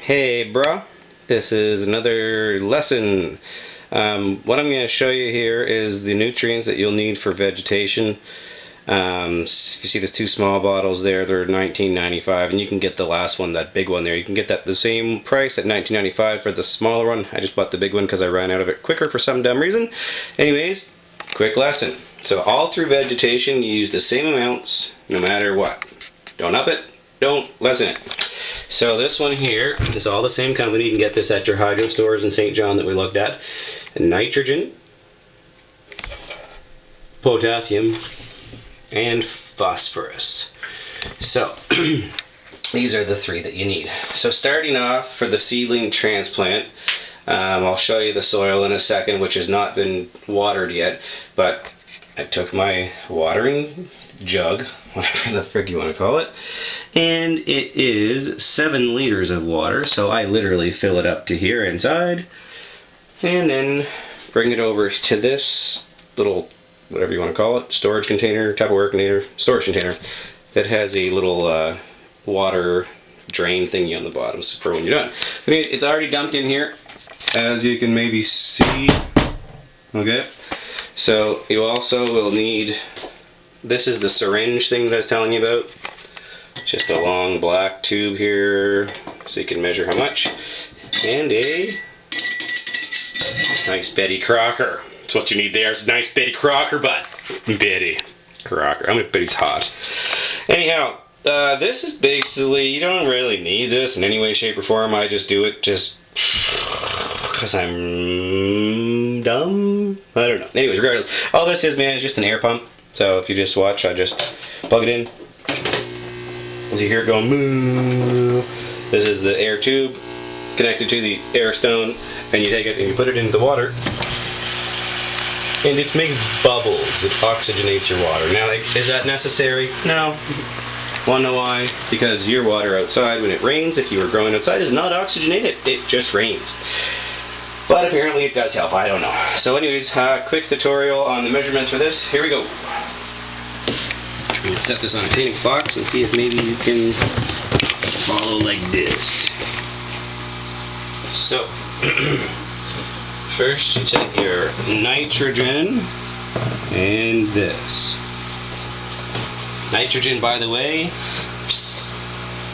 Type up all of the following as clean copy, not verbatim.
Hey bruh, this is another lesson. What I'm going to show you here is the nutrients that you'll need for vegetation. If you see these two small bottles there, they're $19.95, and you can get the last one, that big one there. You can get that the same price at $19.95 for the smaller one. I just bought the big one because I ran out of it quicker for some dumb reason. Anyways, quick lesson. So all through vegetation, you use the same amounts no matter what. Don't up it, don't lessen it. So this one here is all the same company. You can get this at your hydro stores in St. John that we looked at. Nitrogen, potassium, and phosphorus. So these are the three that you need. So starting off for the seedling transplant, I'll show you the soil in a second, which has not been watered yet, but I took my watering jug, whatever the frig you want to call it, and it is 7 liters of water, so I literally fill it up to here inside and then bring it over to this little, whatever you want to call it, storage container, Tupperware container, storage container that has a little water drain thingy on the bottom for when you're done. It's already dumped in here, as you can maybe see. Okay, so you also will need, this is the syringe thing that I was telling you about. Just a long black tube here so you can measure how much. And a nice Betty Crocker. That's what you need there. It's a nice Betty Crocker butt. Betty Crocker. I'm gonna bet it's hot. Anyhow, this is basically, you don't really need this in any way, shape, or form. I just do it just because I'm dumb. I don't know. Anyways, regardless, all this is, man, is just an air pump. So if you just watch, I just plug it in. As you hear it going moo. This is the air tube connected to the air stone, and you take it and you put it into the water, and it makes bubbles. It oxygenates your water. Now, is that necessary? No. Wanna know why? Because your water outside, when it rains, if you were growing outside, is not oxygenated. It just rains. But apparently it does help. I don't know. So anyways, quick tutorial on the measurements for this. Here we go. I'm going to set this on a Kleenex box and see if maybe you can follow like this. So, first you take your nitrogen and this. Nitrogen, by the way,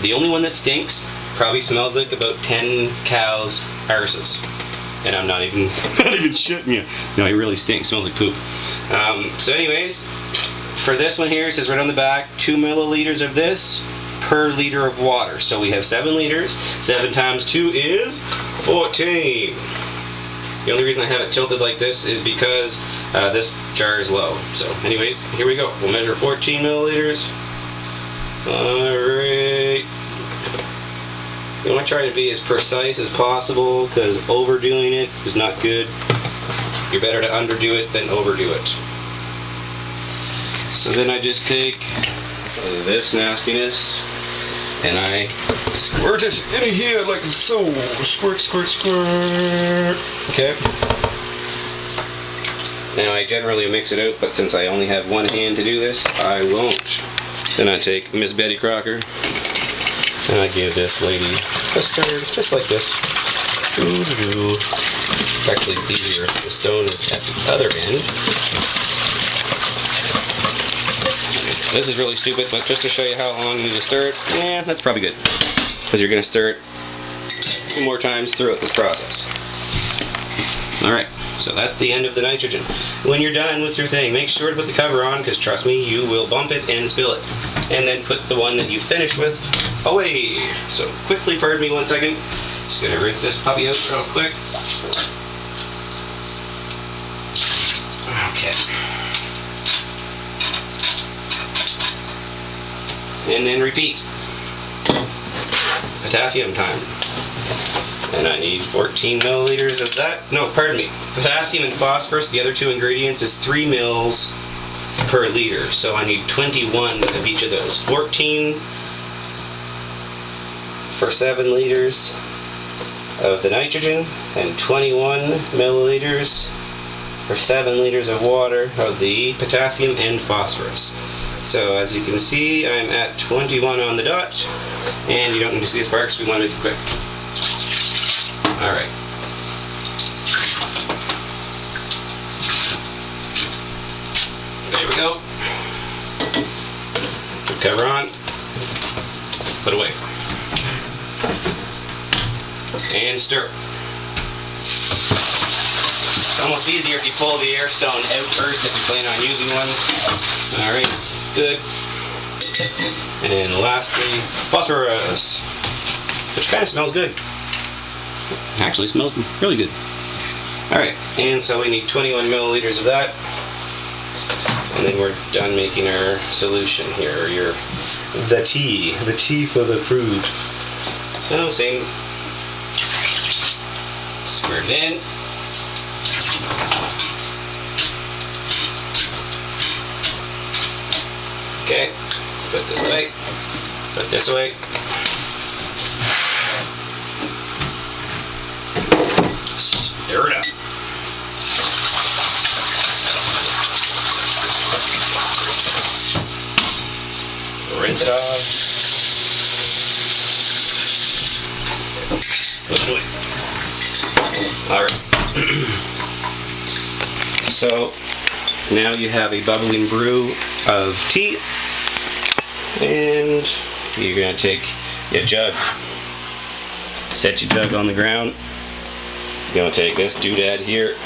the only one that stinks, probably smells like about 10 cows' arses. And I'm not even shitting you. No, it really stinks. Smells like poop. So anyways, for this one here, it says right on the back, 2 milliliters of this per liter of water. So we have 7 liters. 7 times 2 is 14. The only reason I have it tilted like this is because this jar is low. So anyways, here we go. We'll measure 14 milliliters. Alright. I want to try to be as precise as possible, because overdoing it is not good. You're better to underdo it than overdo it. So then I just take this nastiness and I squirt it in here like so. Squirt, squirt, squirt. Okay. Now I generally mix it out, but since I only have one hand to do this, I won't. Then I take Miss Betty Crocker and I give this lady a stir, just like this. It's actually easier if the stone is at the other end. This is really stupid, but just to show you how long you need to stir it, yeah, that's probably good. Because you're going to stir it 2 more times throughout this process. Alright, so that's the end of the nitrogen. When you're done with your thing, make sure to put the cover on, because trust me, you will bump it and spill it. And then put the one that you finished with away. So quickly, pardon me 1 second. Just going to rinse this puppy out real quick. Okay. And then repeat. Potassium time. And I need 14 milliliters of that. No, pardon me. Potassium and phosphorus, the other 2 ingredients, is 3 mils per liter. So I need 21 of each of those. 14 for 7 liters of the nitrogen, and 21 milliliters for 7 liters of water of the potassium and phosphorus. So as you can see, I'm at 21 on the dot, and you don't need to see this part because we want to make it quick. Alright. There we go. Cover on. Put away. And stir. It's almost easier if you pull the air stone out first if you plan on using one. Alright, good. And lastly, phosphorus, which kind of smells good. Actually smells really good. Alright, and so we need 21 milliliters of that. And then we're done making our solution here, or the tea for the fruit. So same, squirt it in. Okay, put this away, put this away. Stir it up. Rinse it off. Put it away. Alright. So now you have a bubbling brew of tea. And you're going to take your jug. Set your jug on the ground. You're going to take this doodad here,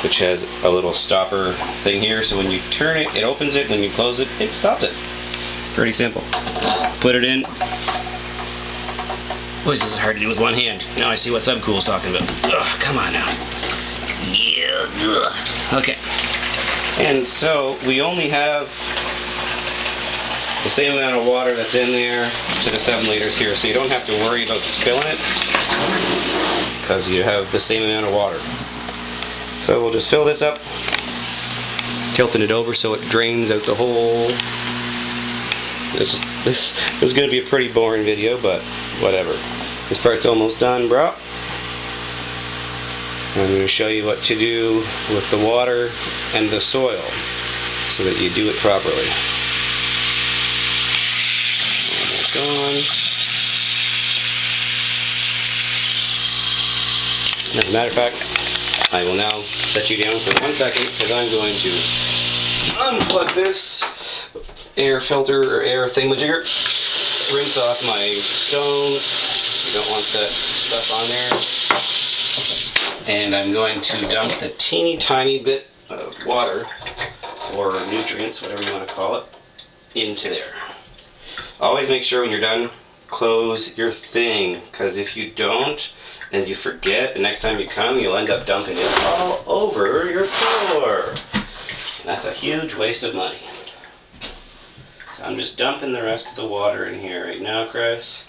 which has a little stopper thing here, so when you turn it, it opens it. When you close it, it stops it. Pretty simple. Put it in. Boy, this is hard to do with one hand. Now I see what Subcool's talking about. Ugh, come on now. Yeah, ugh. Okay. And so we only have the same amount of water that's in there to the 7 liters here, so you don't have to worry about spilling it because you have the same amount of water. So we'll just fill this up, tilting it over so it drains out the hole. This is going to be a pretty boring video, but whatever. This part's almost done, bro. I'm going to show you what to do with the water and the soil so that you do it properly. Almost gone. As a matter of fact, I will now set you down for 1 second because I'm going to unplug this air filter or air thingamajigger, rinse off my stone. You don't want that stuff on there. And I'm going to dump the teeny tiny bit of water or nutrients, whatever you want to call it, into there. Always make sure when you're done, close your thing, because if you don't and you forget, the next time you come, you'll end up dumping it all over your floor. And that's a huge waste of money. So I'm just dumping the rest of the water in here right now, Chris.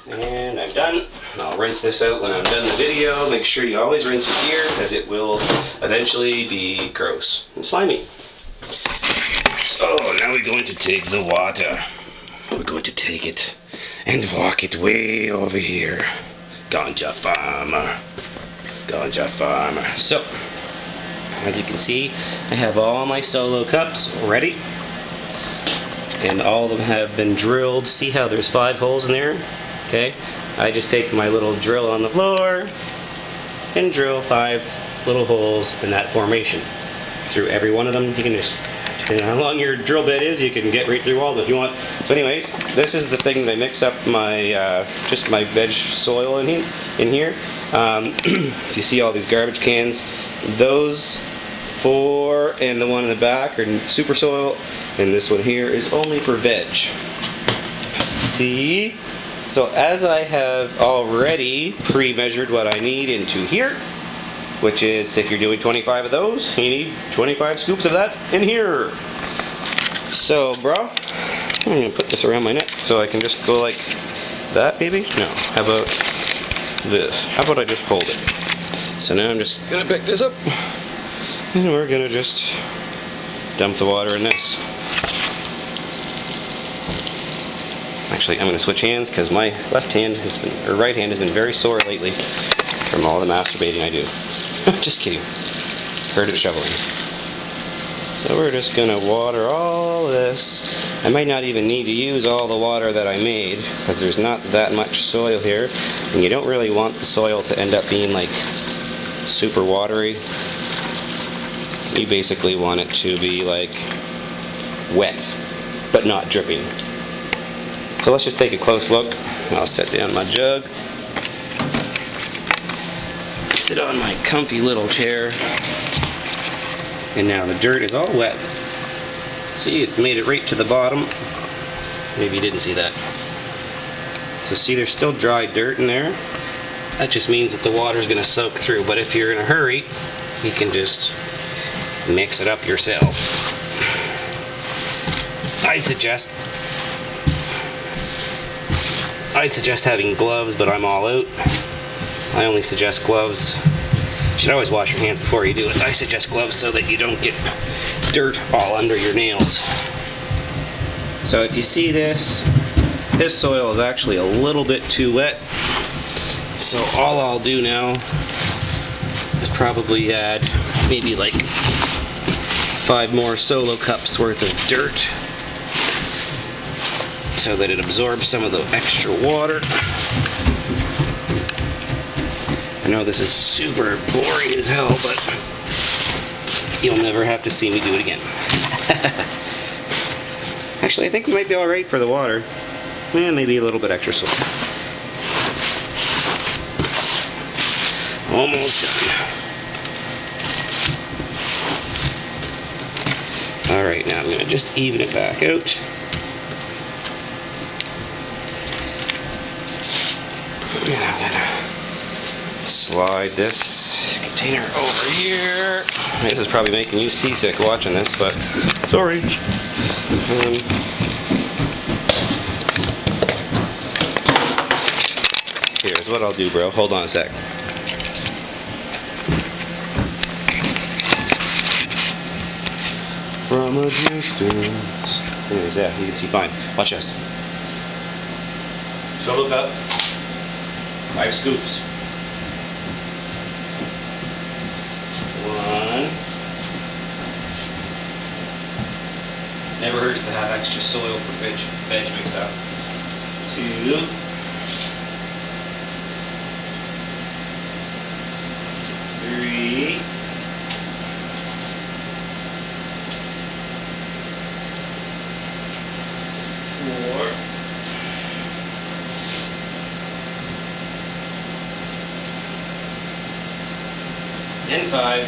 And I'm done. I'll rinse this out when I'm done the video. Make sure you always rinse with gear because it will eventually be gross and slimy. So now we're going to take the water. We're going to take it and walk it way over here. Ganja farmer. Ganja farmer. So, as you can see, I have all my solo cups ready. And all of them have been drilled. See how there's 5 holes in there? Okay. I just take my little drill on the floor and drill 5 little holes in that formation. Through every one of them, you can just, depending on how long your drill bit is, you can get right through all of them if you want. So anyways, this is the thing that I mix up my, just my veg soil in here. If you see all these garbage cans, those 4 and the one in the back are super soil, and this one here is only for veg. See? So as I have already pre-measured what I need into here, which is, if you're doing 25 of those, you need 25 scoops of that in here. So, bro, I'm going to put this around my neck so I can just go like that, maybe? No, how about this? How about I just hold it? So now I'm just going to pick this up, and we're going to just dump the water in this. Actually, I'm going to switch hands because my left hand has been, or right hand has been very sore lately from all the masturbating I do. Just kidding. Heard it shoveling. So we're just going to water all this. I might not even need to use all the water that I made because there's not that much soil here, and you don't really want the soil to end up being like super watery. You basically want it to be like wet but not dripping. So let's just take a close look. I'll set down my jug, sit on my comfy little chair, and now the dirt is all wet. See, it made it right to the bottom. Maybe you didn't see that. So see, there's still dry dirt in there. That just means that the water is going to soak through, but if you're in a hurry, you can just mix it up yourself. I'd suggest having gloves, but I'm all out. I only suggest gloves. You should always wash your hands before you do it. I suggest gloves so that you don't get dirt all under your nails. So if you see this soil is actually a little bit too wet. So all I'll do now is probably add maybe like 5 more solo cups worth of dirt so that it absorbs some of the extra water. I know this is super boring as hell, but you'll never have to see me do it again. Actually, I think we might be alright for the water. Maybe a little bit extra soil. Almost done. Alright, now I'm going to just even it back out. And I'm going to slide this container over here. This is probably making you seasick watching this, but sorry. Here's what I'll do, bro. Hold on a sec. From a distance. Anyways, yeah, you can see fine. Watch this. So look up. 5 scoops. 1. Never hurts to have extra soil for veg mixed up. 2. 3. 4. And 5.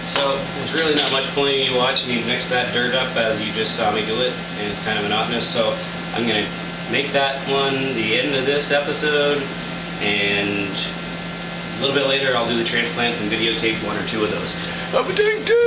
So there's really not much point in you watching me mix that dirt up as you just saw me do it, and it's kind of monotonous. So I'm going to make that one the end of this episode, and a little bit later I'll do the transplants and videotape 1 or 2 of those. Have a dang day!